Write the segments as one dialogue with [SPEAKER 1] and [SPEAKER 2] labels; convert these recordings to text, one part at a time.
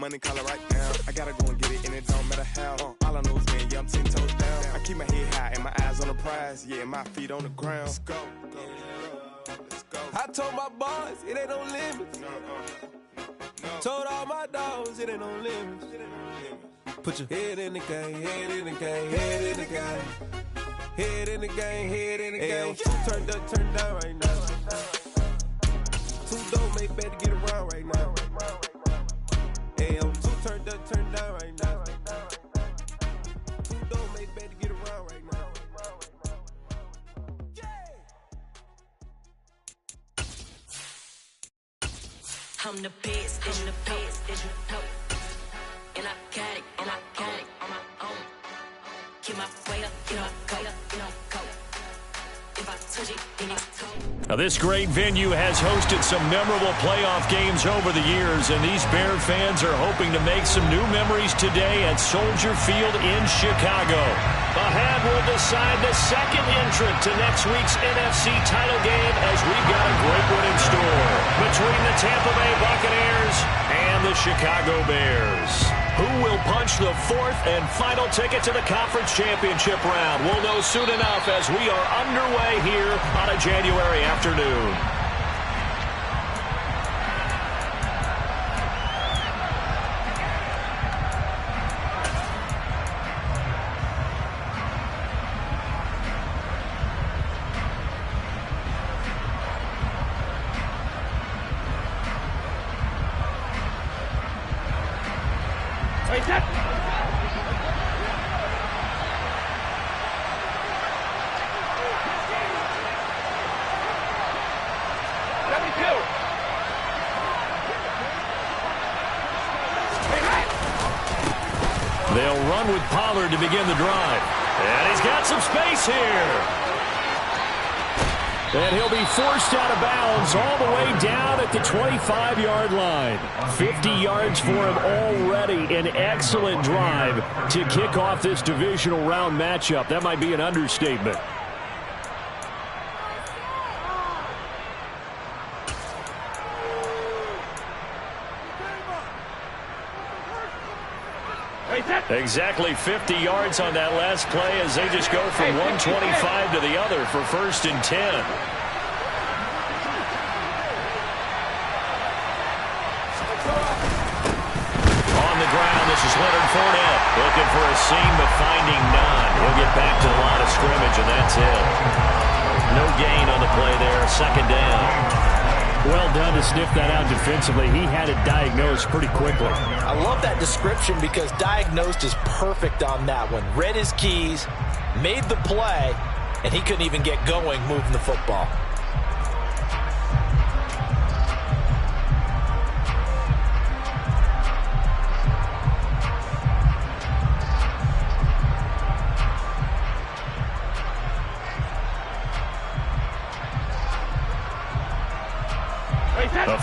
[SPEAKER 1] money, call it right now. I gotta go and get it, and it don't matter how. All I know is man, yeah, I'm 10 toes down. I keep my head high and my eyes on the prize. Yeah, my feet on the ground. Let's go. Let's go. I told my boys, it ain't no limits. Told all my dogs, it ain't no limits. Put your head in the game, head in the game, head in the game. Head in the game, head in the game. Turned up, turned down right now. Too dope, make better get around right now. Hey, I'm too turned up, turned down right now. Too dope, make better get around right now.
[SPEAKER 2] I'm the best, I'm the best, and I got it, and I got it on my own. Get my way up, get my go, get my go. If I touch it, then it's cold.
[SPEAKER 3] Now, this great venue has hosted some memorable playoff games over the years, and these Bear fans are hoping to make some new memories today at Soldier Field in Chicago. The hand will decide the second entrant to next week's NFC title game, as we've got a great one in store between the Tampa Bay Buccaneers and the Chicago Bears. Who will punch the fourth and final ticket to the conference championship round? We'll know soon enough as we are underway here on a January afternoon. They'll run with Pollard to begin the drive. And he's got some space here. And he'll be forced out of bounds all the way down at the 25-yard line. 50 yards for him already. An excellent drive to kick off this divisional round matchup. That might be an understatement. Exactly 50 yards on that last play as they just go from 125 to the other for 1st and 10. On the ground, this is Leonard Fournette. Looking for a seam, but finding none. He'll get back to the line of scrimmage, and that's it. No gain on the play there, 2nd down. Well done to sniff that out defensively. He had it diagnosed pretty quickly.
[SPEAKER 4] I love that description because diagnosed is perfect on that one. Read his keys, made the play, and he couldn't even get going moving the football.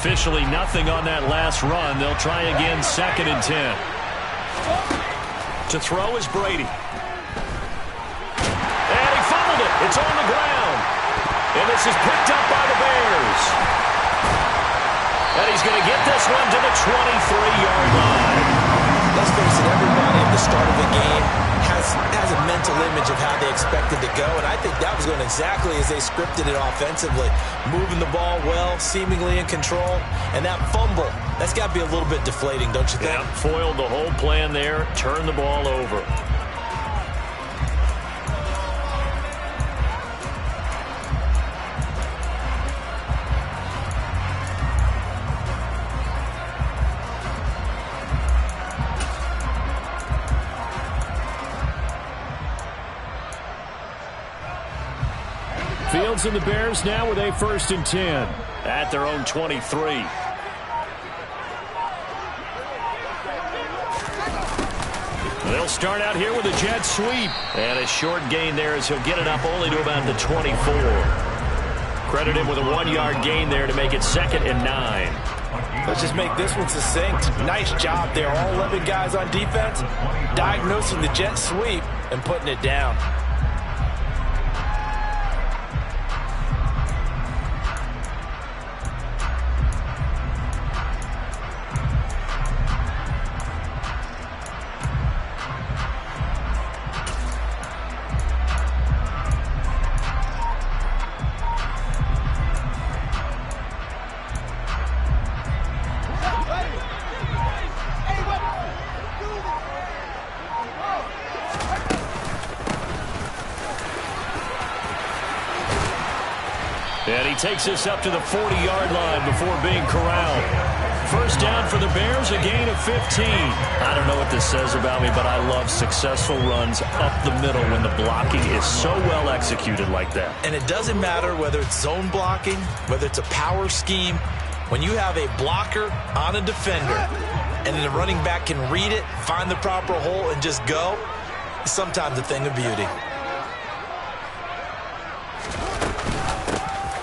[SPEAKER 3] Officially nothing on that last run. They'll try again 2nd and 10. To throw is Brady. And he fumbled it. It's on the ground. And this is picked up by the Bears. And he's going to get this one to the 23-yard line.
[SPEAKER 4] Let's face it, everybody at the start of the game has a mental image of how they expected to go, and I think that was going exactly as they scripted it offensively. Moving the ball well, seemingly in control, and that fumble, that's got to be a little bit deflating, don't you think?
[SPEAKER 3] Yeah, foiled the whole plan there, turned the ball over. Fields and the Bears now with a 1st and 10 at their own 23. They'll start out here with a jet sweep. And a short gain there as he'll get it up only to about the 24. Credit him with a 1-yard gain there to make it 2nd and 9.
[SPEAKER 4] Let's just make this one succinct. Nice job there. All 11 guys on defense diagnosing the jet sweep and putting it down.
[SPEAKER 3] And he takes this up to the 40-yard line before being corralled. First down for the Bears, a gain of 15. I don't know what this says about me, but I love successful runs up the middle when the blocking is so well executed like that.
[SPEAKER 4] And it doesn't matter whether it's zone blocking, whether it's a power scheme. When you have a blocker on a defender and then the running back can read it, find the proper hole, and just go, it's sometimes a thing of beauty.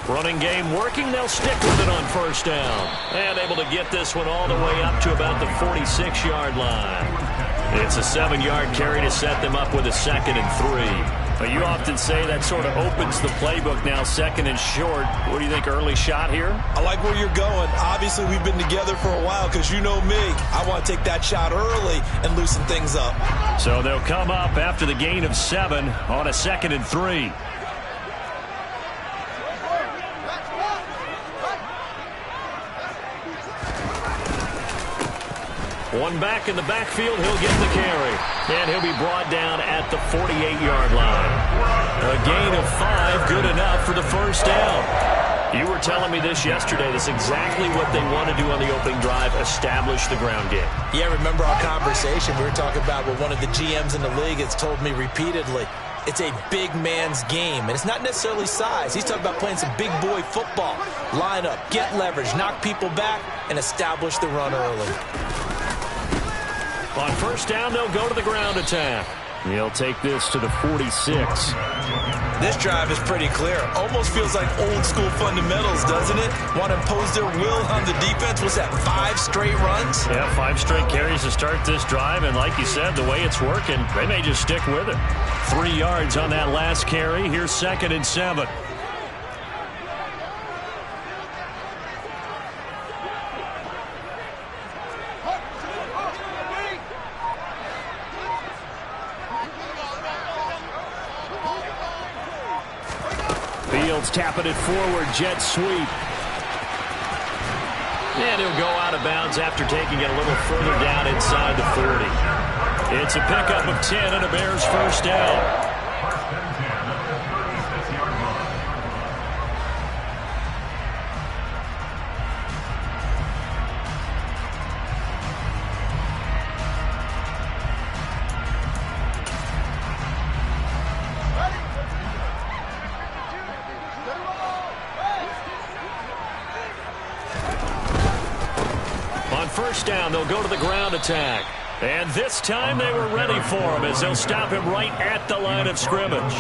[SPEAKER 3] Running game working. They'll stick with it on first down. And able to get this one all the way up to about the 46-yard line. It's a 7-yard carry to set them up with a 2nd and 3. But you often say that sort of opens the playbook now, 2nd and short. What do you think, early shot here?
[SPEAKER 4] I like where you're going. Obviously, we've been together for a while because you know me. I want to take that shot early and loosen things up.
[SPEAKER 3] So they'll come up after the gain of 7 on a 2nd and 3. One back in the backfield, he'll get the carry. And he'll be brought down at the 48-yard line. A gain of 5, good enough for the first down. You were telling me this yesterday. That's exactly what they want to do on the opening drive, establish the ground game.
[SPEAKER 4] Yeah, remember our conversation? We were talking about what one of the GMs in the league has told me repeatedly. It's a big man's game, and it's not necessarily size. He's talking about playing some big boy football. Line up, get leverage, knock people back, and establish the run early.
[SPEAKER 3] On first down, they'll go to the ground attack. He'll take this to the 46.
[SPEAKER 4] This drive is pretty clear. Almost feels like old school fundamentals, doesn't it? Want to impose their will on the defense. Was that 5 straight runs?
[SPEAKER 3] Yeah, 5 straight carries to start this drive. And like you said, the way it's working, they may just stick with it. 3 yards on that last carry. Here's 2nd and 7. Fields tapping it forward, jet sweep. And he'll go out of bounds after taking it a little further down inside the 30. It's a pickup of 10 and a Bears first down. First down, they'll go to the ground attack. And this time they were ready for him as they'll stop him right at the line of scrimmage.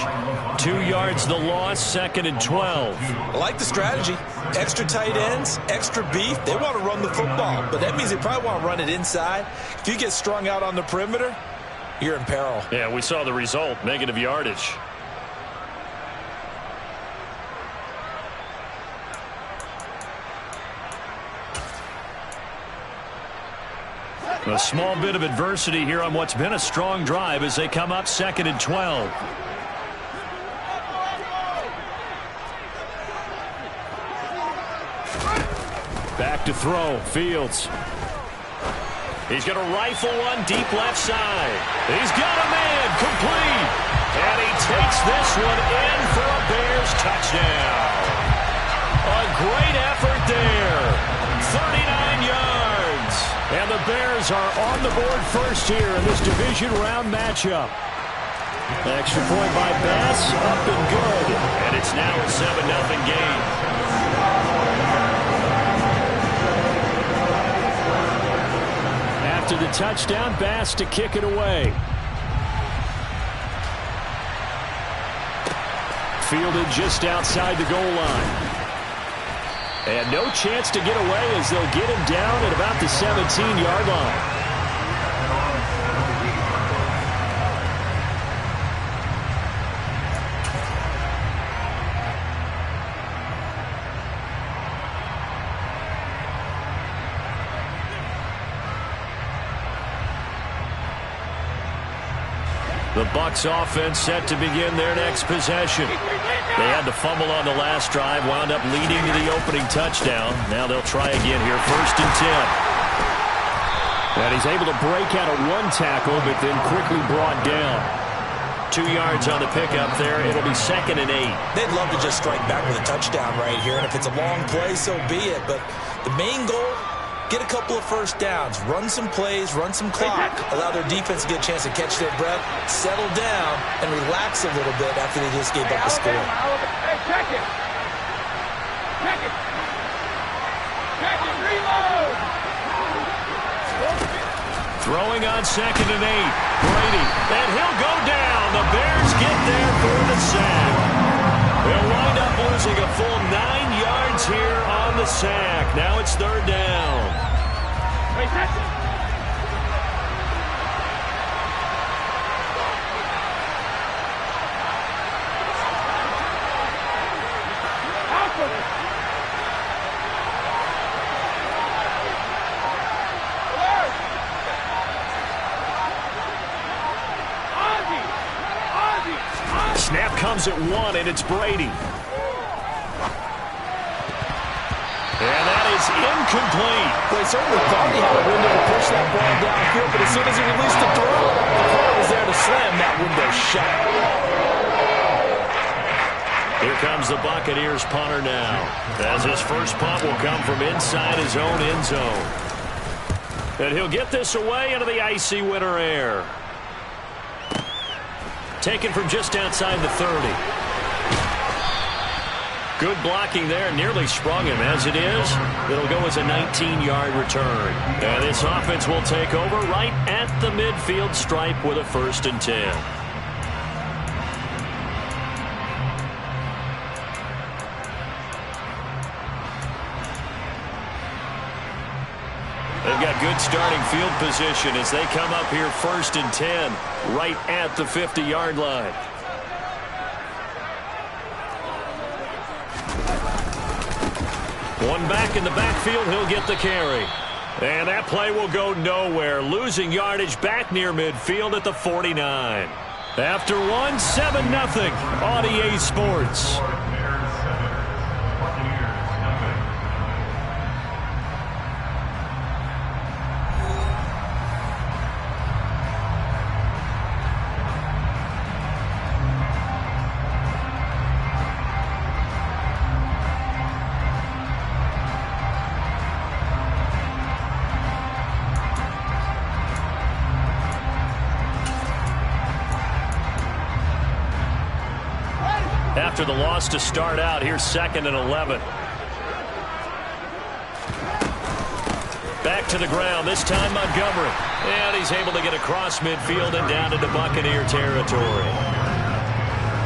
[SPEAKER 3] 2 yards the loss, 2nd and 12.
[SPEAKER 4] I like the strategy. Extra tight ends, extra beef. They want to run the football, but that means they probably want to run it inside. If you get strung out on the perimeter, you're in peril.
[SPEAKER 3] Yeah, we saw the result, negative yardage. A small bit of adversity here on what's been a strong drive as they come up 2nd and 12. Back to throw, Fields. He's going to rifle one deep left side. He's got a man, complete. And he takes this one in for a Bears touchdown. A great effort there. 39 yards. And the Bears are on the board first here in this division round matchup. Extra point by Bass, up and good. And it's now a 7-0 game. After the touchdown, Bass to kick it away. Fielded just outside the goal line. And no chance to get away as they'll get him down at about the 17-yard line. The Bucs offense set to begin their next possession. They had to fumble on the last drive, wound up leading to the opening touchdown. Now they'll try again here, 1st and 10. And he's able to break out of one tackle, but then quickly brought down. 2 yards on the pickup there. It'll be 2nd and 8.
[SPEAKER 4] They'd love to just strike back with a touchdown right here, and if it's a long play, so be it. But the main goal, get a couple of first downs, run some plays, run some clock, allow their defense to get a chance to catch their breath, settle down, and relax a little bit after they just gave up the score.
[SPEAKER 5] Hey, check it. Check it. Check it. Reload.
[SPEAKER 3] Throwing on 2nd and 8. Brady, and he'll go down. The Bears get there for the sack. They'll wind up losing a full 9 yards here on the sack. Now it's 3rd down.
[SPEAKER 5] Hey, catch it.
[SPEAKER 3] Snap comes at 1, and it's Brady. And that is incomplete.
[SPEAKER 4] Well, he certainly thought he had a window to push that ball downfield, but as soon as he released the throw, the player was there to slam that window shut.
[SPEAKER 3] Here comes the Buccaneers punter now, as his first punt will come from inside his own end zone. And he'll get this away into the icy winter air. Taken from just outside the 30. Good blocking there, nearly sprung him. As it is, it'll go as a 19-yard return. And this offense will take over right at the midfield stripe with a 1st and 10. They've got good starting field position as they come up here 1st and 10, right at the 50-yard line. One back in the backfield, he'll get the carry. And that play will go nowhere, losing yardage back near midfield at the 49. After one, 7-0 on EA Sports. After the loss to start out, here's 2nd and 11. Back to the ground, this time Montgomery. And he's able to get across midfield and down into Buccaneer territory.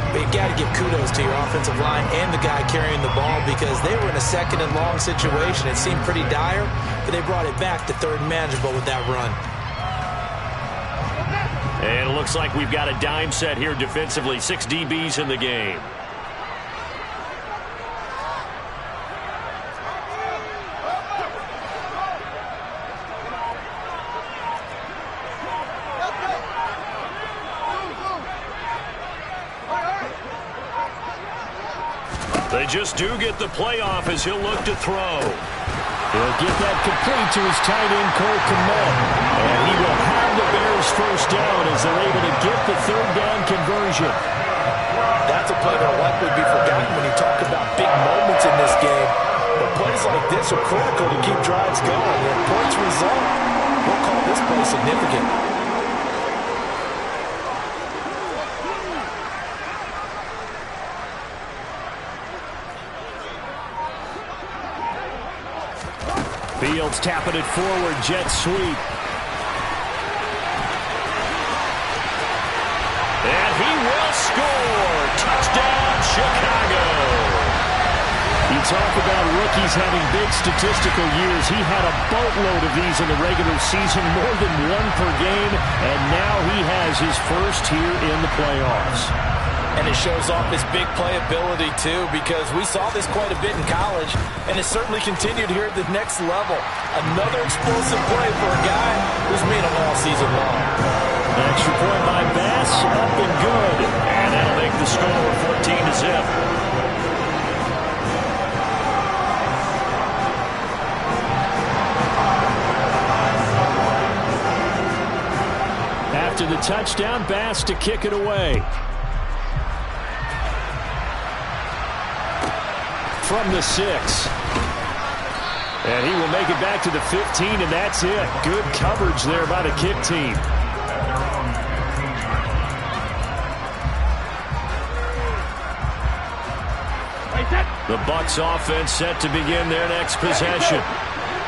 [SPEAKER 4] But you got to give kudos to your offensive line and the guy carrying the ball because they were in a 2nd and long situation. It seemed pretty dire, but they brought it back to 3rd and manageable with that run.
[SPEAKER 3] And it looks like we've got a dime set here defensively. 6 DBs in the game. They just do get the playoff as he'll look to throw.
[SPEAKER 6] He'll get that complete to his tight end, Cole Kmet. And he will have the Bears 1st down as they're able to get the 3rd down conversion.
[SPEAKER 4] That's a play that will likely be forgotten when you talk about big moments in this game. But plays like this are critical to keep drives going. If points result, we'll call this play significant.
[SPEAKER 6] Fields tapping it forward, jet sweep.
[SPEAKER 3] And he will score. Touchdown, Chicago.
[SPEAKER 6] You talk about rookies having big statistical years. He had a boatload of these in the regular season, more than 1 per game, and now he has his first here in the playoffs.
[SPEAKER 4] And it shows off his big playability, too, because we saw this quite a bit in college, and it certainly continued here at the next level. Another explosive play for a guy who's made them all season long.
[SPEAKER 6] Extra point by Bass, up and good.
[SPEAKER 3] And that'll make the score 14-0.
[SPEAKER 6] After the touchdown, Bass to kick it away. From the 6. And he will make it back to the 15, and that's it. Good coverage there by the kick team. The Bucs offense set to begin their next possession.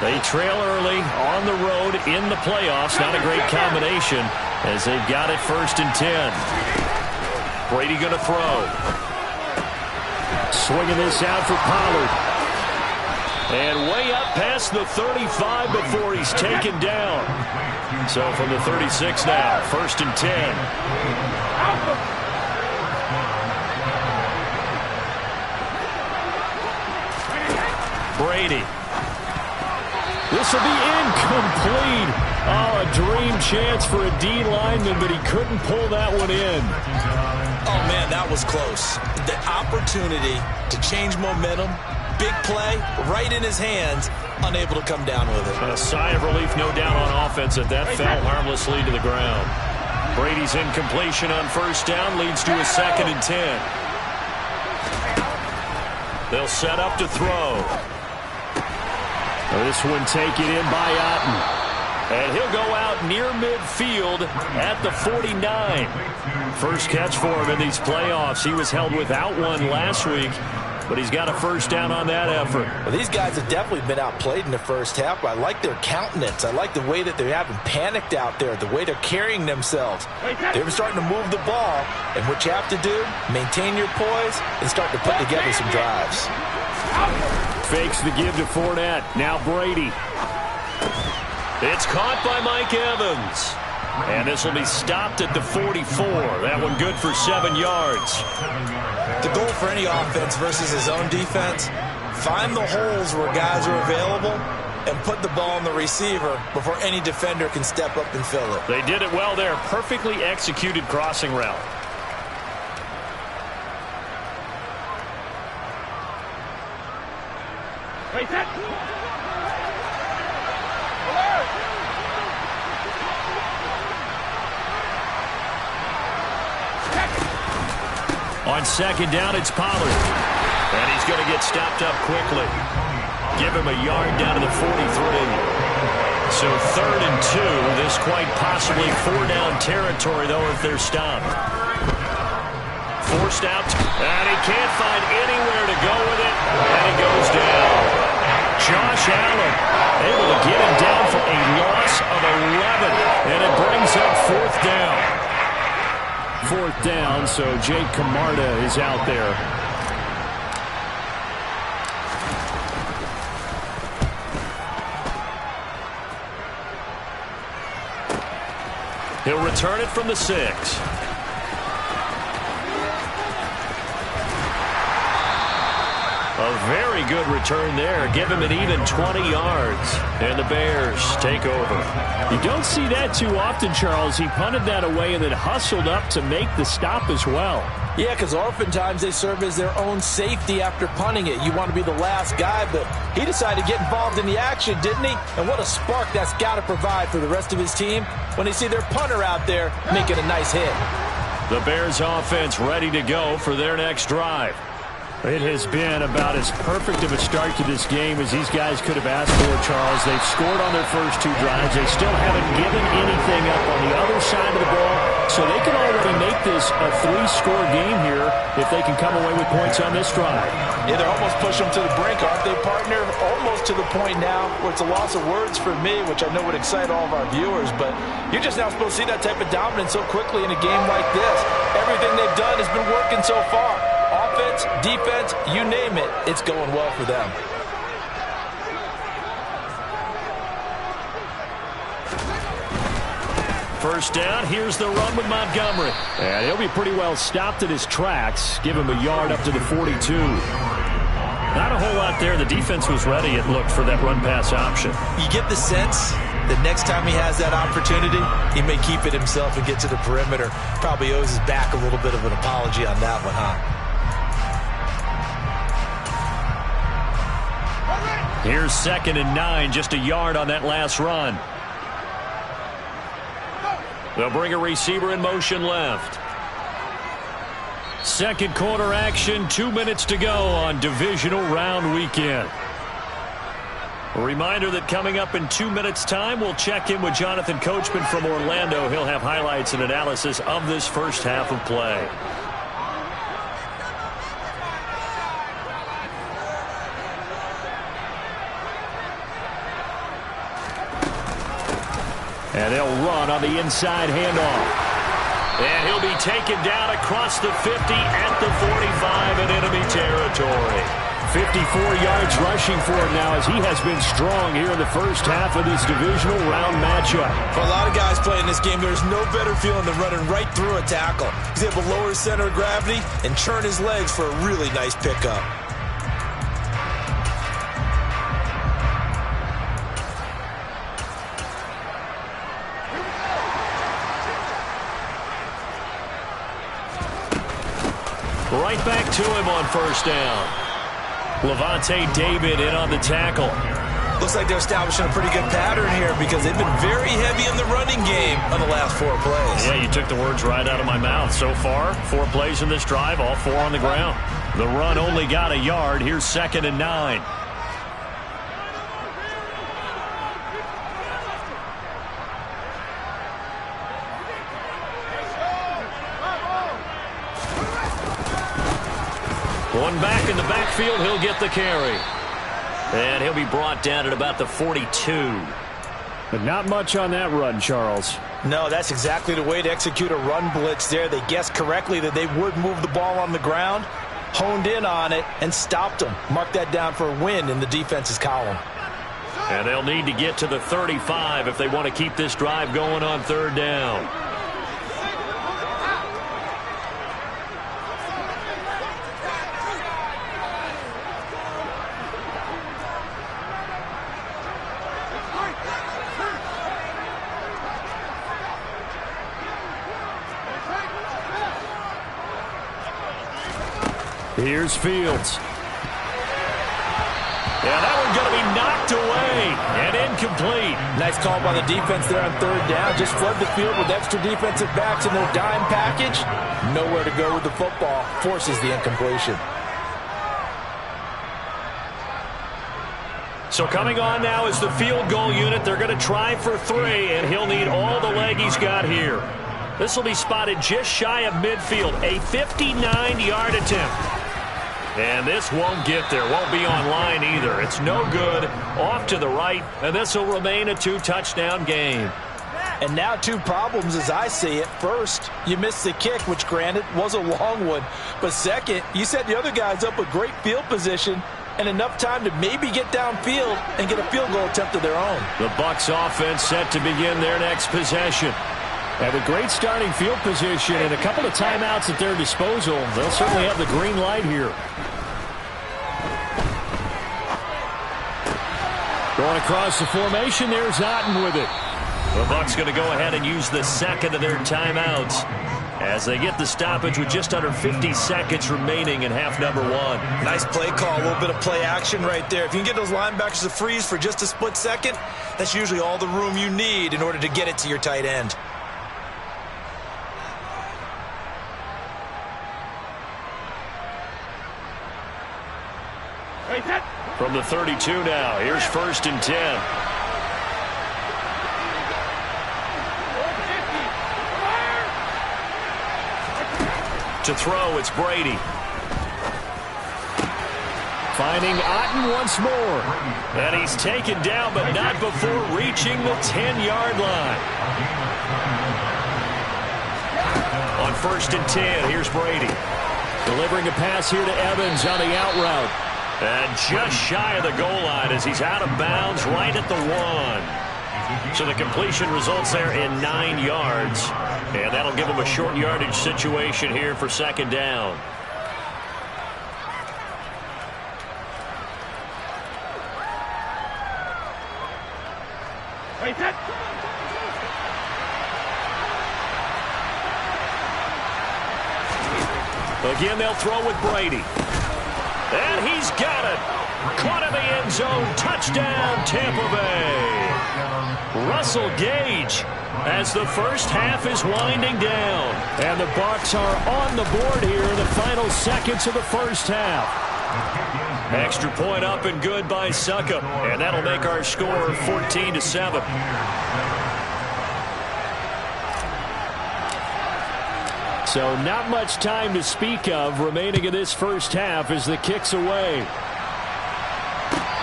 [SPEAKER 6] They trail early on the road in the playoffs. Not a great combination as they've got it 1st and 10. Brady going to throw. Swinging this out for Pollard. And way up past the 35 before he's taken down. So from the 36 now, 1st and 10. Brady. This will be incomplete. Oh, a dream chance for a D lineman, but he couldn't pull that one in.
[SPEAKER 4] Oh, man, that was close. The opportunity to change momentum, big play, right in his hands, unable to come down with it.
[SPEAKER 3] A sigh of relief, no doubt, on offense that fell harmlessly to the ground. Brady's incompletion on 1st down leads to a 2nd and 10. They'll set up to throw.
[SPEAKER 6] This one taken in by Otten.
[SPEAKER 3] And he'll go out near midfield at the 49.
[SPEAKER 6] First catch for him in these playoffs. He was held without one last week, but he's got a 1st down on that effort.
[SPEAKER 4] Well, these guys have definitely been outplayed in the first half. I like their countenance. I like the way that they haven't panicked out there, the way they're carrying themselves. They're starting to move the ball, and what you have to do, maintain your poise and start to put together some drives.
[SPEAKER 6] Fakes the give to Fournette. Now Brady.
[SPEAKER 3] It's caught by Mike Evans. And this will be stopped at the 44. That one good for 7 yards.
[SPEAKER 4] The goal for any offense versus his own defense, find the holes where guys are available and put the ball on the receiver before any defender can step up and fill it.
[SPEAKER 3] They did it well there. Perfectly executed crossing route.
[SPEAKER 5] Wait, set.
[SPEAKER 3] On 2nd down, it's Pollard. And he's going to get stopped up quickly. Give him a yard down to the 43. So 3rd and 2. This quite possibly 4-down territory, though, if they're stopped. Forced out. And he can't find anywhere to go with it. And he goes down. Josh Allen able to get him down for a loss of 11. And it brings up 4th down.
[SPEAKER 6] 4th down, so Jake Camarda is out there.
[SPEAKER 3] He'll return it from the 6. A very good return there. Give him an even 20 yards. And the Bears take over.
[SPEAKER 6] You don't see that too often, Charles. He punted that away and then hustled up to make the stop as well.
[SPEAKER 4] Yeah, because oftentimes they serve as their own safety after punting it. You want to be the last guy, but he decided to get involved in the action, didn't he? And what a spark that's got to provide for the rest of his team when they see their punter out there making a nice hit.
[SPEAKER 3] The Bears offense ready to go for their next drive.
[SPEAKER 6] It has been about as perfect of a start to this game as these guys could have asked for, Charles. They've scored on their first 2 drives. They still haven't given anything up on the other side of the ball, so they can already make this a 3-score game here if they can come away with points on this drive.
[SPEAKER 4] Yeah, they're almost pushing them to the brink, aren't they, partner? Almost to the point now where it's a loss of words for me, which I know would excite all of our viewers, but you're just now supposed to see that type of dominance so quickly in a game like this. Everything they've done has been working so far. Offense, defense, you name it, it's going well for them.
[SPEAKER 3] First down, here's the run with Montgomery.
[SPEAKER 6] And he'll be pretty well stopped in his tracks. Give him a yard up to the 42.
[SPEAKER 3] Not a whole lot there. The defense was ready, it looked, for that run-pass option.
[SPEAKER 4] You get the sense that next time he has that opportunity, he may keep it himself and get to the perimeter. Probably owes his back a little bit of an apology on that one, huh?
[SPEAKER 3] Here's 2nd and 9, just a yard on that last run. They'll bring a receiver in motion left. Second quarter action, 2 minutes to go on divisional round weekend. A reminder that coming up in 2 minutes' time, we'll check in with Jonathan Coachman from Orlando. He'll have highlights and analysis of this first half of play. And they'll run on the inside handoff. And he'll be taken down across the 50 at the 45 in enemy territory. 54 yards rushing for him now as he has been strong here in the first half of this divisional round matchup.
[SPEAKER 4] For a lot of guys playing this game, there's no better feeling than running right through a tackle. He's able to lower his center of gravity and churn his legs for a really nice pickup.
[SPEAKER 3] Right back to him on first down. Levante David in on the tackle.
[SPEAKER 4] Looks like they're establishing a pretty good pattern here because they've been very heavy in the running game on the last 4 plays.
[SPEAKER 3] Yeah, you took the words right out of my mouth. So far, 4 plays in this drive, all 4 on the ground. The run only got a yard. Here's 2nd and 9. One back in the backfield, he'll get the carry. And he'll be brought down at about the 42.
[SPEAKER 6] But not much on that run, Charles.
[SPEAKER 4] No, that's exactly the way to execute a run blitz there. They guessed correctly that they would move the ball on the ground, honed in on it, and stopped them. Mark that down for a win in the defense's column.
[SPEAKER 3] And they'll need to get to the 35 if they want to keep this drive going on 3rd down. Here's Fields. Yeah, that one's going to be knocked away and incomplete.
[SPEAKER 4] Nice call by the defense there on 3rd down. Just flood the field with extra defensive backs in their dime package. Nowhere to go with the football. Forces the incompletion.
[SPEAKER 3] So coming on now is the field goal unit. They're going to try for 3, and he'll need all the leg he's got here. This will be spotted just shy of midfield. A 59-yard attempt. And this won't get there. Won't be on line either. It's no good. Off to the right, and this will remain a 2-touchdown game.
[SPEAKER 4] And now 2 problems as I see it. First, you missed the kick, which granted was a long one. But second, you set the other guys up with great field position and enough time to maybe get downfield and get a field goal attempt of their own.
[SPEAKER 3] The Bucs offense set to begin their next possession.
[SPEAKER 6] Have a great starting field position and a couple of timeouts at their disposal. They'll certainly have the green light here. Going across the formation, there's Otten with it.
[SPEAKER 3] The Bucs going to go ahead and use the 2nd of their timeouts as they get the stoppage with just under 50 seconds remaining in half number 1.
[SPEAKER 4] Nice play call, a little bit of play action right there. If you can get those linebackers to freeze for just a split second, that's usually all the room you need in order to get it to your tight end.
[SPEAKER 3] From the 32 now, here's 1st and 10. To throw, it's Brady.
[SPEAKER 6] Finding Otten once more.
[SPEAKER 3] And he's taken down, but not before reaching the 10-yard line. On 1st and 10, here's Brady.
[SPEAKER 6] Delivering a pass here to Evans on the out route.
[SPEAKER 3] And just shy of the goal line as he's out of bounds right at the 1. So the completion results there in 9 yards. And that'll give him a short yardage situation here for 2nd down. Again, they'll throw with Brady. And he's got it. Caught in the end zone. Touchdown, Tampa Bay. Russell Gage as the first half is winding down. And the Bucs are on the board here in the final seconds of the first half. Extra point up and good by Succop. And that'll make our score 14-7. So not much time to speak of remaining in this first half as the kick's away.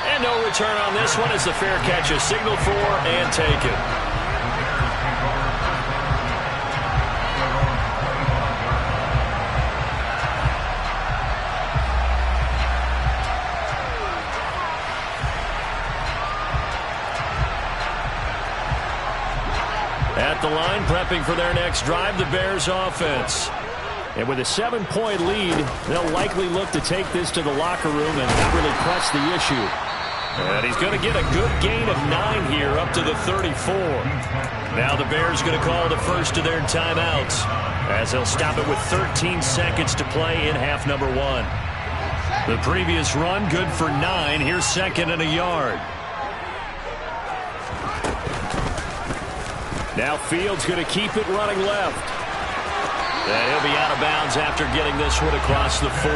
[SPEAKER 3] And no return on this one as the fair catch is signaled for and taken. At the line, prepping for their next drive, the Bears offense. And with a 7-point lead, they'll likely look to take this to the locker room and not really press the issue. And he's going to get a good gain of 9 here up to the 34. Now the Bears going to call the first of their timeouts as they'll stop it with 13 seconds to play in half number 1. The previous run good for 9. Here's second and a yard. Now Fields going to keep it running left. And he'll be out of bounds after getting this one across the 40.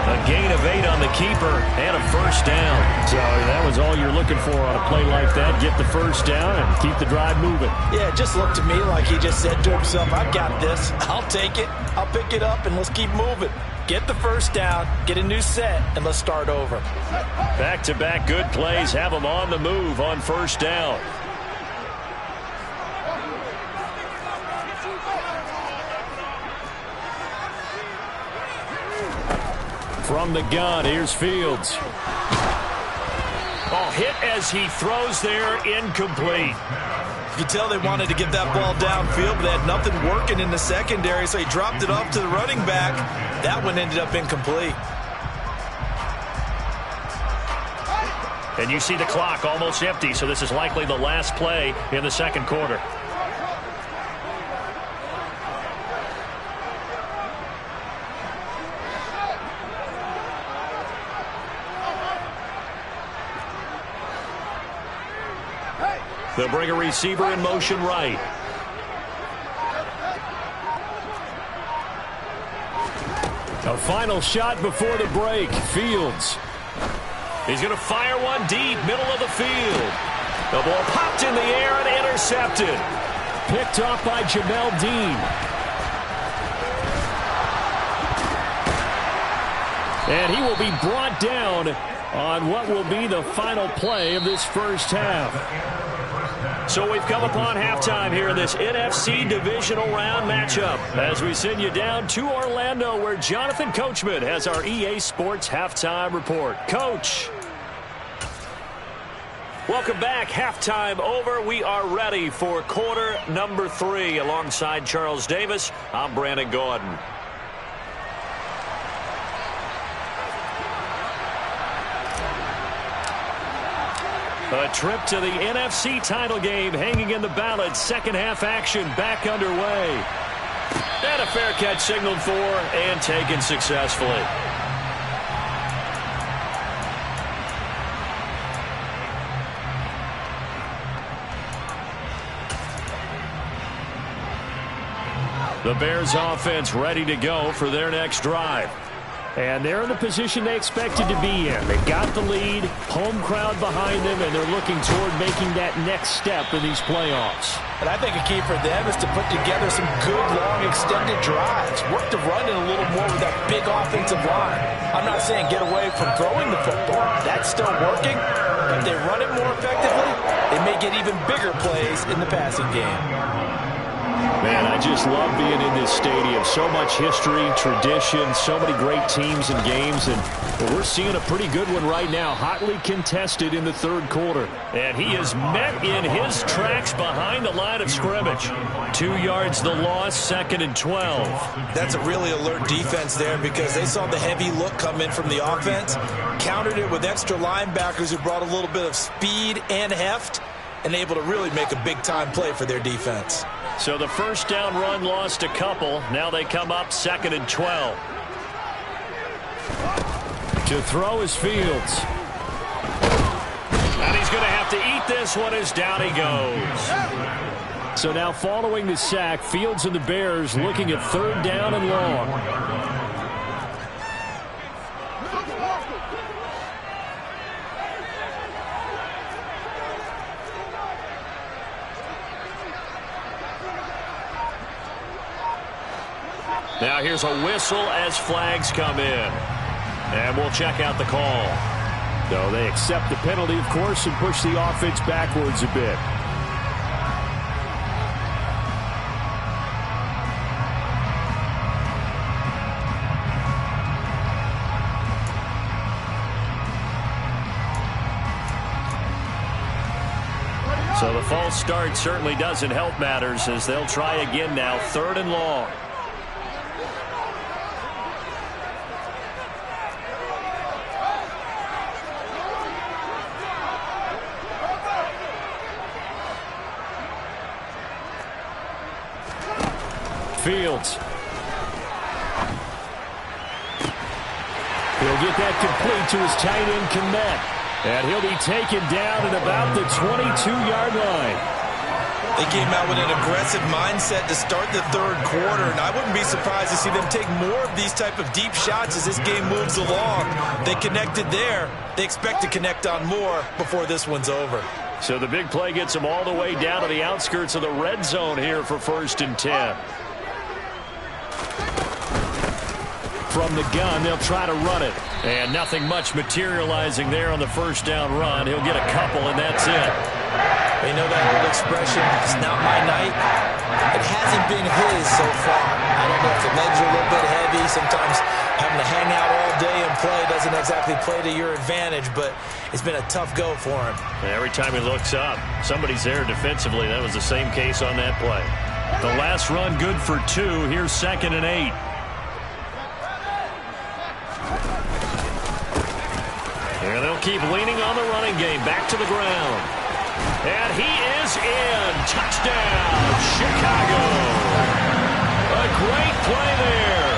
[SPEAKER 3] A gain of 8 on the keeper and a first down. So that was all you're looking for on a play like that. Get the first down and keep the drive moving.
[SPEAKER 4] Yeah, it just looked to me like he just said to himself, I've got this. I'll take it. I'll pick it up and let's keep moving. Get the first down, get a new set, and let's start over.
[SPEAKER 3] Back-to-back good plays have them on the move on first down. From the gun, here's Fields. Oh, hit as he throws there, incomplete.
[SPEAKER 4] You can tell they wanted to get that ball downfield, but they had nothing working in the secondary, so he dropped it off to the running back. That one ended up incomplete.
[SPEAKER 3] And you see the clock almost empty, so this is likely the last play in the second quarter. They'll bring a receiver in motion right. A final shot before the break. Fields. He's going to fire one deep, middle of the field. The ball popped in the air and intercepted. Picked off by Jamel Dean. And he will be brought down on what will be the final play of this first half. So we've come upon halftime here in this NFC divisional round matchup as we send you down to Orlando where Jonathan Coachman has our EA Sports halftime report. Coach. Welcome back. Halftime over. We are ready for quarter number 3 alongside Charles Davis. I'm Brandon Gordon. A trip to the NFC title game hanging in the balance. Second half action back underway. And a fair catch signaled for and taken successfully. The Bears offense ready to go for their next drive. And they're in the position they expected to be in. They've got the lead, home crowd behind them, and they're looking toward making that next step in these playoffs.
[SPEAKER 4] And I think a key for them is to put together some good, long, extended drives. Work the run in a little more with that big offensive line. I'm not saying get away from throwing the football. That's still working. But if they run it more effectively, they may get even bigger plays in the passing game.
[SPEAKER 3] Man, I just love being in this stadium. So much history, tradition, so many great teams and games, and we're seeing a pretty good one right now, hotly contested in the third quarter. And he is met in his tracks behind the line of scrimmage. 2 yards the loss, second and 12.
[SPEAKER 4] That's a really alert defense there because they saw the heavy look come in from the offense, countered it with extra linebackers who brought a little bit of speed and heft, and able to really make a big-time play for their defense.
[SPEAKER 3] So the first down run lost a couple. Now they come up second and 12. To throw is Fields. And he's going to have to eat this one as down he goes. So now following the sack, Fields and the Bears looking at 3rd down and long. Now here's a whistle as flags come in. And we'll check out the call. So they accept the penalty, of course, and push the offense backwards a bit. So the false start certainly doesn't help matters as they'll try again now, 3rd and long. Fields. He'll get that complete to his tight end, Kmet. And he'll be taken down at about the 22-yard line.
[SPEAKER 4] They came out with an aggressive mindset to start the 3rd quarter, and I wouldn't be surprised to see them take more of these type of deep shots as this game moves along. They connected there. They expect to connect on more before this one's over.
[SPEAKER 3] So the big play gets them all the way down to the outskirts of the red zone here for 1st and 10. From the gun, they'll try to run it. And nothing much materializing there on the 1st down run. He'll get a couple, and that's it.
[SPEAKER 4] You know that old expression, it's not my night? It hasn't been his so far. I don't know if the legs are a little bit heavy. Sometimes having to hang out all day and play doesn't exactly play to your advantage, but it's been a tough go for him.
[SPEAKER 3] Every time he looks up, somebody's there defensively. That was the same case on that play. The last run good for 2. Here's 2nd and 8. And they'll keep leaning on the running game. Back to the ground. And he is in. Touchdown, Chicago. A great play there.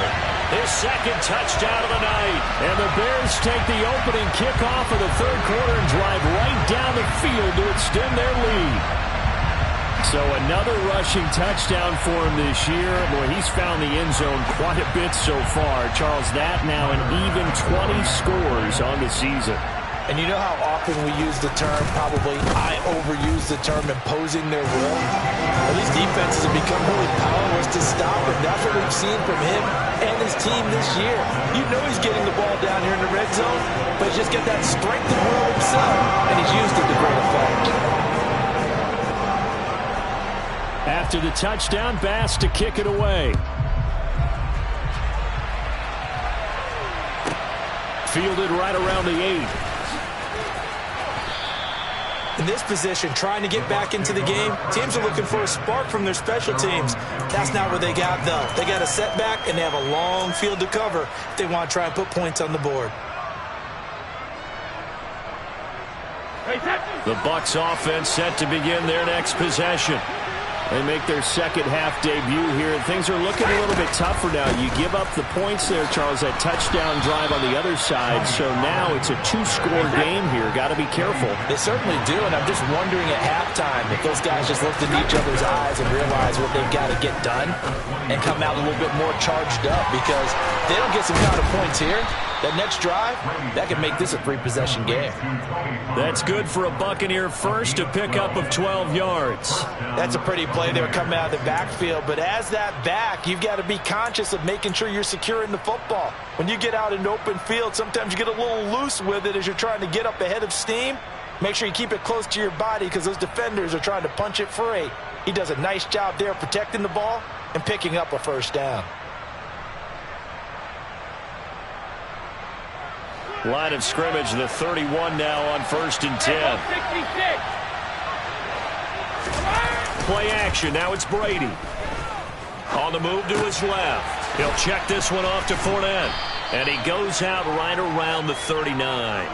[SPEAKER 3] His 2nd touchdown of the night. And the Bears take the opening kickoff of the 3rd quarter and drive right down the field to extend their lead. So another rushing touchdown for him this year. Boy, he's found the end zone quite a bit so far. Charles, that now an even 20 scores on the season.
[SPEAKER 4] And you know how often we use the term, probably I overuse the term, imposing their will? Well, these defenses have become really powerless to stop him. That's what we've seen from him and his team this year. You know he's getting the ball down here in the red zone, but he's just got that strength of will himself, and he's used it to great effect.
[SPEAKER 3] After the touchdown, Bass to kick it away. Fielded right around the 8.
[SPEAKER 4] In this position, trying to get back into the game, teams are looking for a spark from their special teams. That's not what they got, though. They got a setback, and they have a long field to cover if they want to try and put points on the board.
[SPEAKER 3] The Bucs offense set to begin their next possession. They make their 2nd half debut here, and things are looking a little bit tougher now. You give up the points there, Charles, that touchdown drive on the other side. So now it's a 2-score game here. Got to be careful.
[SPEAKER 4] They certainly do, and I'm just wondering at halftime if those guys just looked into each other's eyes and realize what they've got to get done and come out a little bit more charged up, because if they don't get some kind of points here, that next drive, that could make this a 3-possession game.
[SPEAKER 3] That's good for a Buccaneer first, a pickup of 12 yards.
[SPEAKER 4] That's a pretty play there coming out of the backfield, but as that back, you've got to be conscious of making sure you're securing the football. When you get out in open field, sometimes you get a little loose with it as you're trying to get up ahead of steam. Make sure you keep it close to your body because those defenders are trying to punch it free. He does a nice job there protecting the ball and picking up a 1st down.
[SPEAKER 3] Line of scrimmage, the 31 now on 1st and 10.
[SPEAKER 5] 66.
[SPEAKER 3] Play action, now it's Brady. On the move to his left. He'll check this one off to Fournette. And he goes out right around the 39.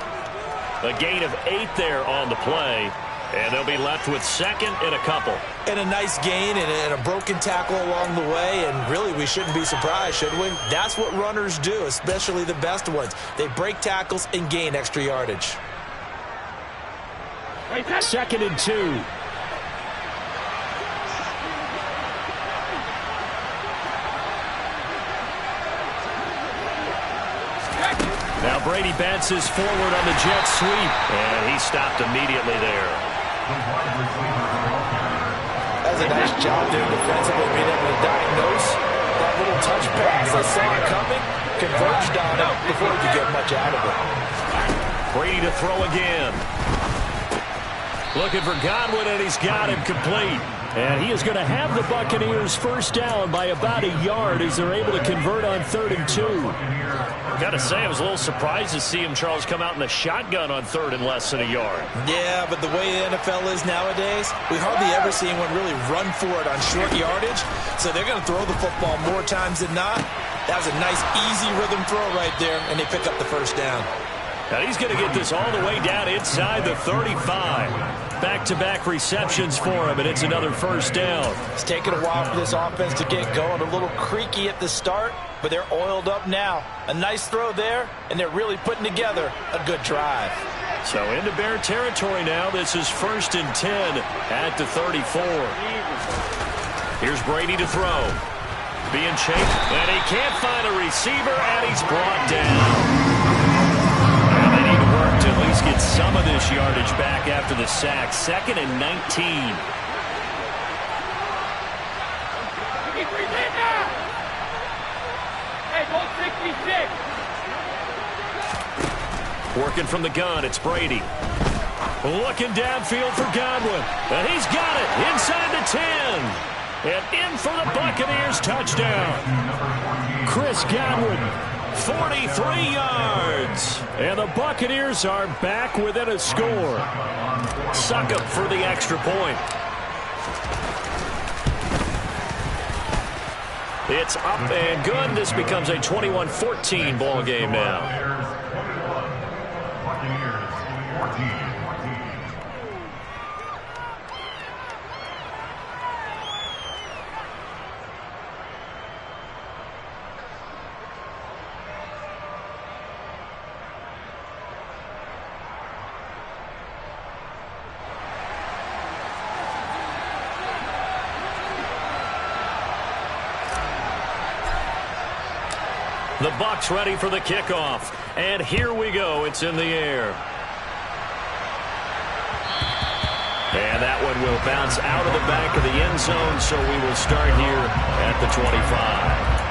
[SPEAKER 3] A gain of 8 there on the play. And they'll be left with second and a couple.
[SPEAKER 4] And a nice gain and a broken tackle along the way. And really, we shouldn't be surprised, should we? That's what runners do, especially the best ones. They break tackles and gain extra yardage.
[SPEAKER 6] Second and 2.
[SPEAKER 3] Now Brady bounces forward on the jet sweep, and he stopped immediately there.
[SPEAKER 4] That's a nice job there defensively, being able to diagnose that little touch pass. They saw it coming, converged on it before he could get much out of it.
[SPEAKER 3] Brady to throw again. Looking for Godwin, and he's got him complete.
[SPEAKER 6] And he is going to have the Buccaneers first down by about a yard as they're able to convert on 3rd and 2.
[SPEAKER 3] Got to say, I was a little surprised to see him, Charles, come out in the shotgun on 3rd and less than a yard.
[SPEAKER 4] Yeah, but the way the NFL is nowadays, we hardly ever see anyone really run for it on short yardage. So they're going to throw the football more times than not. That was a nice, easy rhythm throw right there, and they pick up the first down.
[SPEAKER 3] Now he's going to get this all the way down inside the 35. Back-to-back receptions for him, and it's another first down.
[SPEAKER 4] It's taken a while for this offense to get going. A little creaky at the start, but they're oiled up now. A nice throw there, and they're really putting together a good drive.
[SPEAKER 3] So into Bear territory now. This is 1st and 10 at the 34. Here's Brady to throw. Being chased, and he can't find a receiver, and he's brought down. To at least get some of this yardage back after the sack. 2nd and 19. Working from the gun, it's Brady. Looking downfield for Godwin. And he's got it inside the 10. And in for the Buccaneers touchdown.
[SPEAKER 6] Chris Godwin.
[SPEAKER 3] 43 yards.
[SPEAKER 6] And the Buccaneers are back within a score.
[SPEAKER 3] Succop for the extra point. It's up and good. This becomes a 21-14 ball game now. The Bucs ready for the kickoff. And here we go. It's in the air. And that one will bounce out of the back of the end zone, so we will start here at the 25.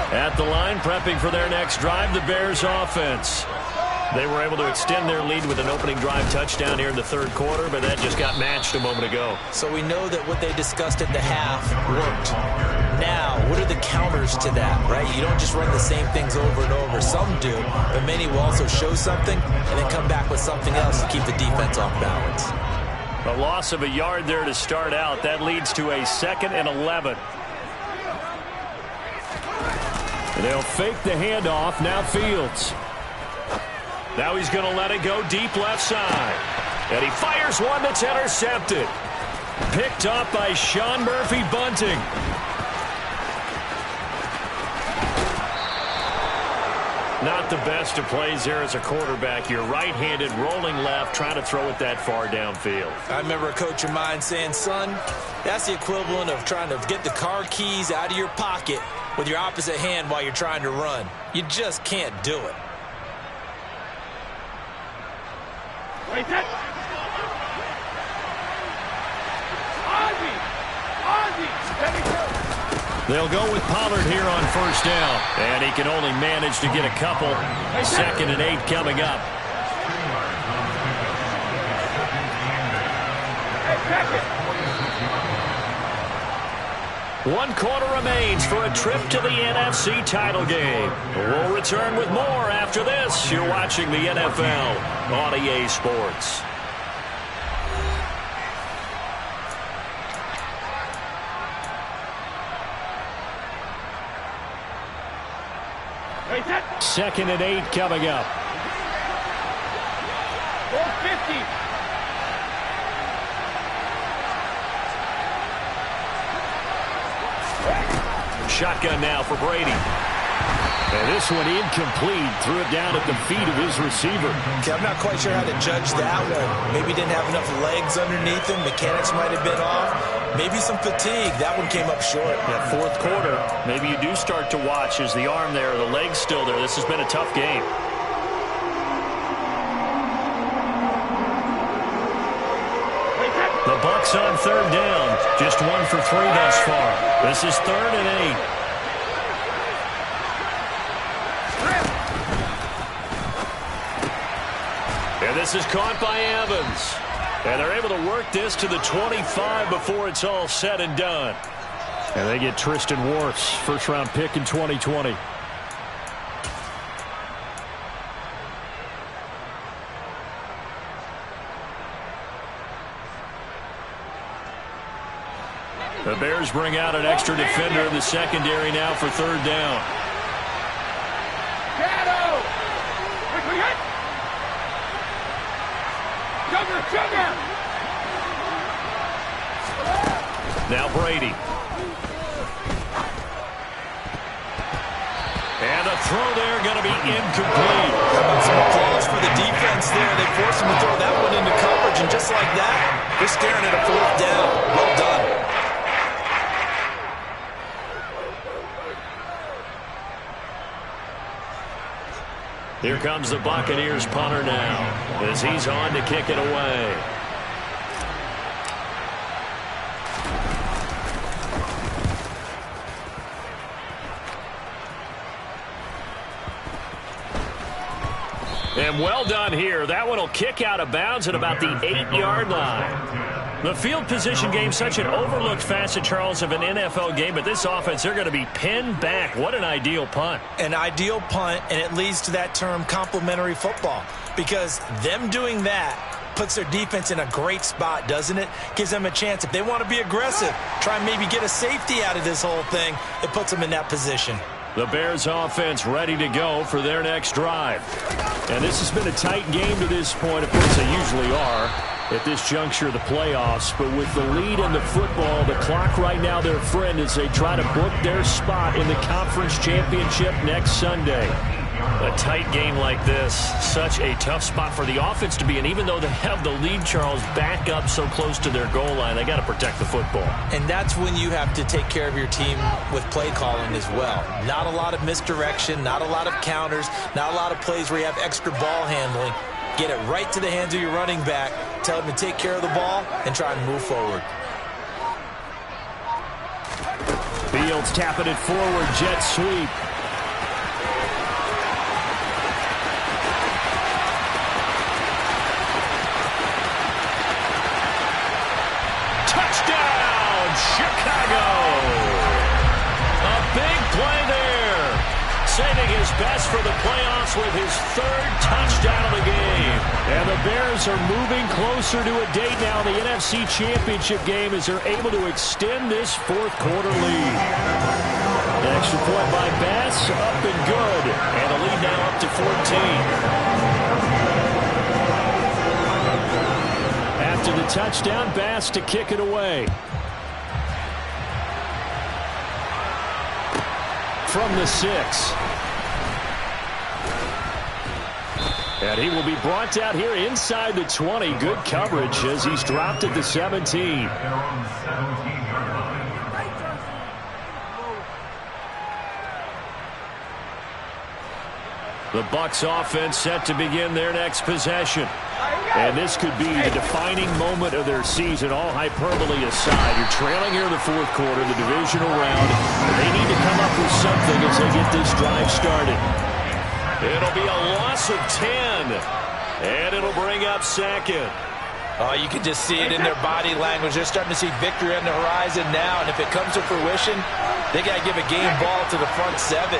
[SPEAKER 3] At the line, prepping for their next drive, the Bears offense. They were able to extend their lead with an opening drive touchdown here in the 3rd quarter, but that just got matched a moment ago.
[SPEAKER 4] So we know that what they discussed at the half worked. Now, what are the counters to that, right? You don't just run the same things over and over. Some do, but many will also show something and then come back with something else to keep the defense off balance.
[SPEAKER 3] A loss of a yard there to start out. That leads to a 2nd and 11.
[SPEAKER 6] They'll fake the handoff. Now Fields.
[SPEAKER 3] Now he's going to let it go deep left side. And he fires one that's intercepted. Picked up by Sean Murphy-Bunting. Not the best of plays there as a quarterback. You're right-handed, rolling left, trying to throw it that far downfield.
[SPEAKER 4] I remember a coach of mine saying, son, that's the equivalent of trying to get the car keys out of your pocket with your opposite hand while you're trying to run. You just can't do it.
[SPEAKER 3] They'll go with Pollard here on 1st down. And he can only manage to get a couple. 2nd and 8 coming up. One quarter remains for a trip to the NFC title game. We'll return with more after this. You're watching the NFL on EA Sports. 2nd and 8 coming up.
[SPEAKER 5] 450.
[SPEAKER 3] Shotgun now for Brady. And this one incomplete. Threw it down at the feet of his receiver.
[SPEAKER 4] Okay, I'm not quite sure how to judge that one. Maybe didn't have enough legs underneath him. Mechanics might have been off. Maybe some fatigue. That one came up short.
[SPEAKER 3] Yeah, 4th quarter. Maybe you do start to watch. Is the arm there, the leg's still there? This has been a tough game. The Bucs on 3rd down. Just 1 for 3 thus far. This is 3rd and 8. And this is caught by Evans. And they're able to work this to the 25 before it's all said and done. And they get Tristan Wirfs, first-round pick in 2020. The Bears bring out an extra defender in the secondary now for 3rd down.
[SPEAKER 5] Shadow! Quickly hit! Sugar!
[SPEAKER 3] Now Brady. And the throw there going to be incomplete.
[SPEAKER 4] How about some applause for the defense there? They forced him to throw that one into coverage, and just like that, they're staring at a 4th down. Well done.
[SPEAKER 3] Here comes the Buccaneers punter now as he's on to kick it away. And well done here. That one will kick out of bounds at about the 8-yard line. The field position game, such an overlooked facet, Charles, of an NFL game, but this offense, they're going to be pinned back. What an ideal punt.
[SPEAKER 4] An ideal punt, and it leads to that term complementary football, because them doing that puts their defense in a great spot, doesn't it? Gives them a chance. If they want to be aggressive, try and maybe get a safety out of this whole thing, it puts them in that position.
[SPEAKER 3] The Bears offense ready to go for their next drive. And this has been a tight game to this point. Of course, they usually are at this juncture of the playoffs. But with the lead in the football, the clock right now their friend as they try to book their spot in the conference championship next Sunday. A tight game like this, such a tough spot for the offense to be in. Even though they have the lead, Charles, back up so close to their goal line, they got to protect the football. And that's when you have to take care of your team with play calling as well. Not a lot of misdirection, not a lot of counters, not a lot of plays where you have extra ball handling. Get it right to the hands of your running back, tell him to take care of the ball, and try and move forward. Fields tapping it forward, jet sweep. Chicago! A big play there. Saving his best for the playoffs with his 3rd touchdown of the game. And the Bears are moving closer to a date now in the NFC Championship game as they're able to extend this 4th quarter lead. An extra point by Bass, up and good. And the lead now up to 14. After the touchdown, Bass to kick it away. From the 6. And he will be brought down here inside the 20. Good coverage as he's dropped at the 17. The Bucs offense set to begin their next possession. And this could be the defining moment of their season, all hyperbole aside. You're trailing here in the 4th quarter, the divisional round. They need to come up with something as they get this drive started. It'll be a loss of 10. And it'll bring up 2nd.
[SPEAKER 4] Oh, you can just see it in their body language. They're starting to see victory on the horizon now. And if it comes to fruition, they got to give a game ball to the front 7.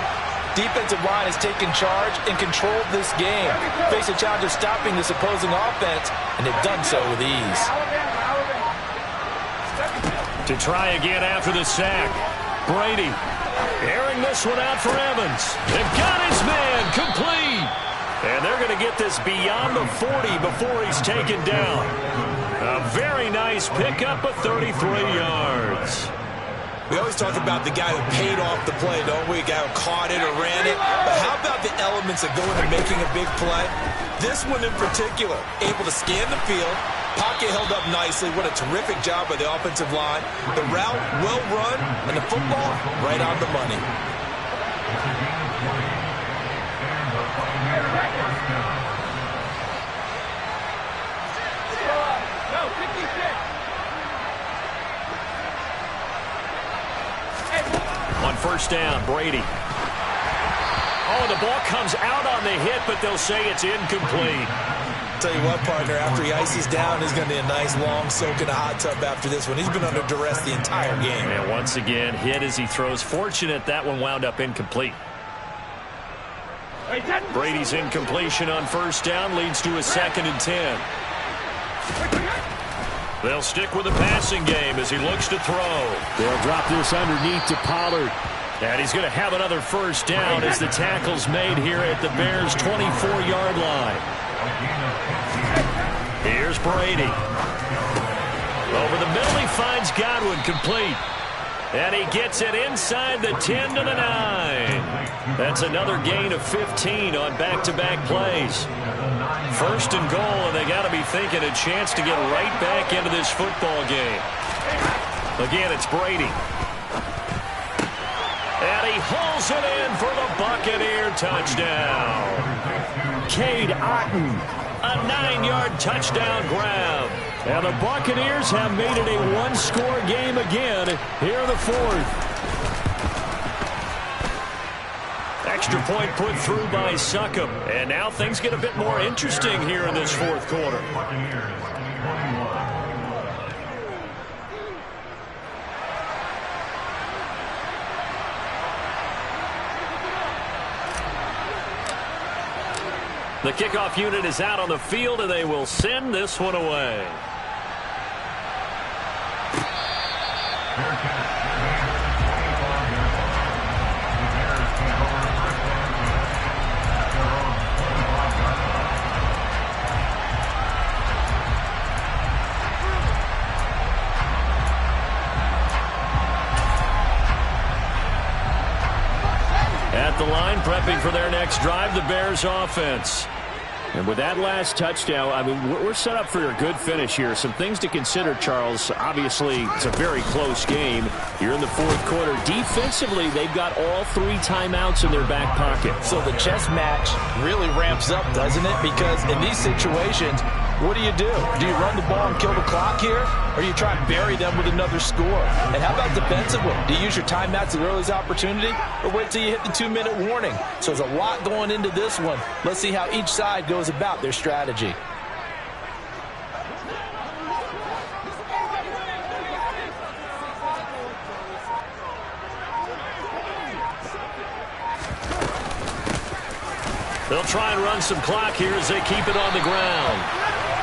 [SPEAKER 4] Defensive line has taken charge and controlled this game. Face a challenge of stopping this opposing offense, and they've done so with ease.
[SPEAKER 3] To try again after the sack. Brady Airing this one out for Evans. They've got his man complete. And they're going to get this beyond the 40 before he's taken down. A very nice pickup of 33 yards.
[SPEAKER 4] We always talk about the guy who paid off the play, don't we? A guy who caught it or ran it. But how about the elements that go into making a big play? This one in particular, able to scan the field, pocket held up nicely. What a terrific job by the offensive line. The route, well run, and the football, right on the money.
[SPEAKER 3] On first down, Brady. Oh, the ball comes out on the hit, but they'll say it's incomplete.
[SPEAKER 4] Tell you what, partner, after he ices down, he's going to be a nice long soak in a hot tub after this one. He's been under duress the entire game.
[SPEAKER 3] And once again, hit as he throws. Fortunate that one wound up incomplete. Brady's incompletion on first down leads to a 2nd and 10. They'll stick with the passing game as he looks to throw.
[SPEAKER 6] They'll drop this underneath to Pollard.
[SPEAKER 3] And he's going to have another first down as the tackle's made here at the Bears' 24-yard line. Here's Brady. Over the middle, he finds Godwin complete. And he gets it inside the 10 to the 9. That's another gain of 15 on back-to-back plays. First and goal, and they got to be thinking a chance to get right back into this football game. Again, it's Brady. And he hauls it in for the Buccaneer touchdown. Cade Otton, a 9-yard touchdown grab. And the Buccaneers have made it a one-score game again here in the 4th. Extra point put through by Succop. And now things get a bit more interesting here in this 4th quarter. The kickoff unit is out on the field, and they will send this one away. At the line, prepping for their next drive, the Bears offense. And with that last touchdown, I mean, we're set up for a good finish here. Some things to consider, Charles. Obviously, it's a very close game. You're in the 4th quarter. Defensively, they've got all 3 timeouts in their back pocket.
[SPEAKER 4] So the chess match really ramps up, doesn't it? Because in these situations, what do? Do you run the ball and kill the clock here? Or do you try and bury them with another score? And how about defensively? Do you use your timeouts at earliest opportunity? Or wait till you hit the 2-minute warning? So there's a lot going into this one. Let's see how each side goes about their strategy.
[SPEAKER 3] They'll try and run some clock here as they keep it on the ground.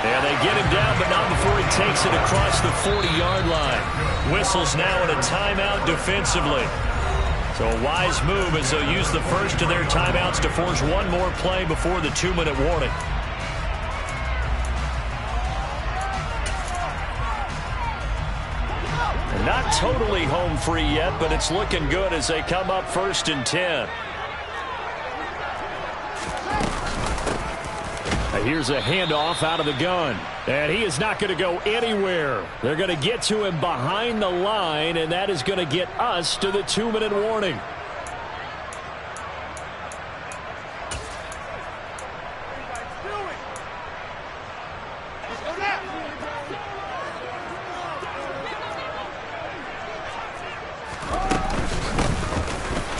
[SPEAKER 3] And they get him down, but not before he takes it across the 40-yard line. Whistles now in a timeout defensively. So a wise move as they'll use the first of their timeouts to force one more play before the 2-minute warning. And not totally home free yet, but it's looking good as they come up 1st and 10.
[SPEAKER 6] Here's a handoff out of the gun. And he is not going to go anywhere. They're going to get to him behind the line, and that is going to get us to the 2-minute warning.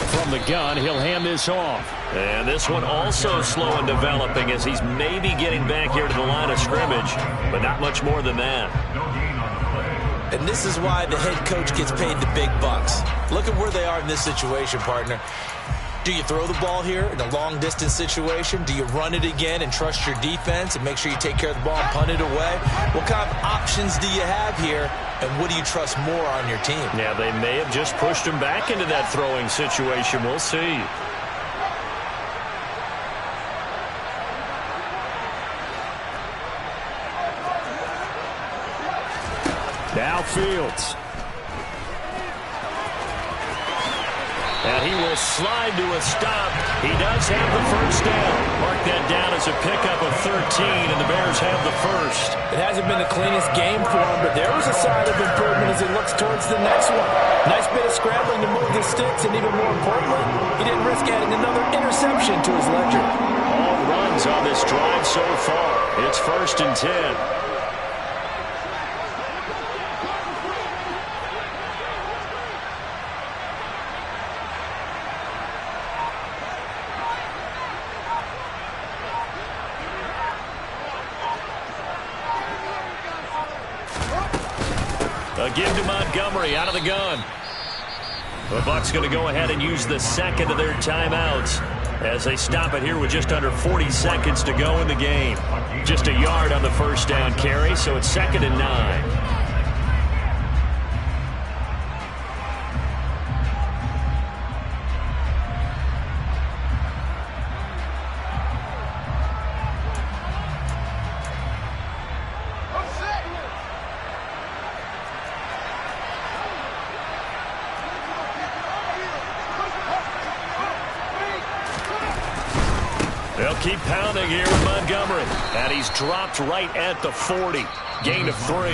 [SPEAKER 6] From the gun, he'll hand this off.
[SPEAKER 3] And this one also slow in developing as he's maybe getting back here to the line of scrimmage, but not much more than that.
[SPEAKER 4] And this is why the head coach gets paid the big bucks. Look at where they are in this situation, partner. Do you throw the ball here in a long-distance situation? Do you run it again and trust your defense and make sure you take care of the ball and punt it away? What kind of options do you have here, and what do you trust more on your team?
[SPEAKER 3] Yeah, they may have just pushed him back into that throwing situation. We'll see. Now Fields. And he will slide to a stop. He does have the first down. Mark that down as a pickup of 13, and the Bears have the first.
[SPEAKER 4] It hasn't been the cleanest game for him, but there was a sign of improvement as he looks towards the next one. Nice bit of scrambling to move the sticks, and even more importantly, he didn't risk adding another interception to his ledger.
[SPEAKER 3] All runs on this drive so far. It's 1st and 10. A give to Montgomery out of the gun. The Bucs going to go ahead and use the second of their timeouts as they stop it here with just under 40 seconds to go in the game. Just a yard on the first down carry, so it's 2nd and 9. They'll keep pounding here with Montgomery. And he's dropped right at the 40. Gain of 3.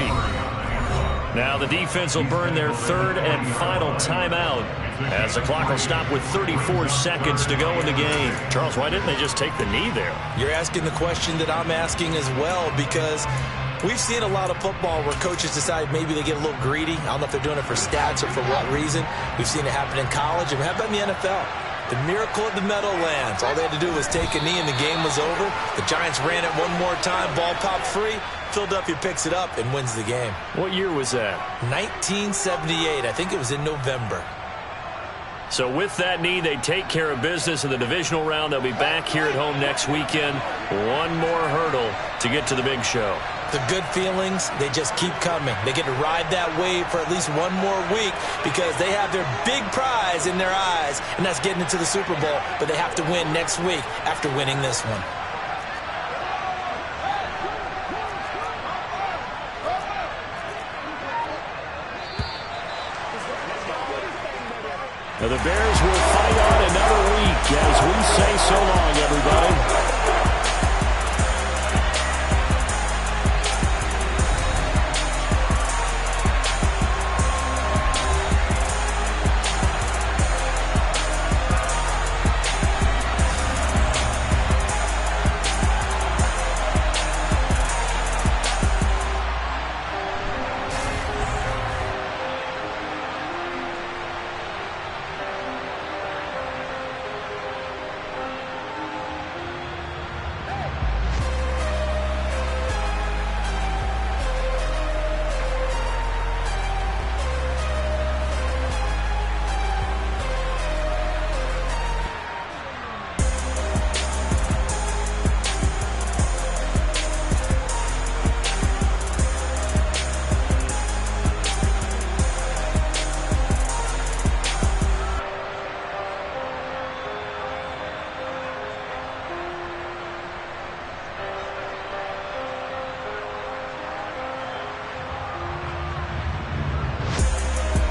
[SPEAKER 3] Now the defense will burn their 3rd and final timeout as the clock will stop with 34 seconds to go in the game. Charles, why didn't they just take the knee there?
[SPEAKER 4] You're asking the question that I'm asking as well, because we've seen a lot of football where coaches decide maybe they get a little greedy. I don't know if they're doing it for stats or for what reason. We've seen it happen in college. And how about in the NFL? The miracle of the Meadowlands. All they had to do was take a knee and the game was over. The Giants ran it one more time. Ball popped free. Philadelphia picks it up and wins the game.
[SPEAKER 3] What year was that?
[SPEAKER 4] 1978. I think it was in November.
[SPEAKER 3] So with that knee, they take care of business in the divisional round. They'll be back here at home next weekend. One more hurdle to get to the big show.
[SPEAKER 4] The good feelings, they just keep coming. They get to ride that wave for at least one more week because they have their big prize in their eyes, and that's getting into the Super Bowl. But they have to win next week after winning this one.
[SPEAKER 3] Now the Bears will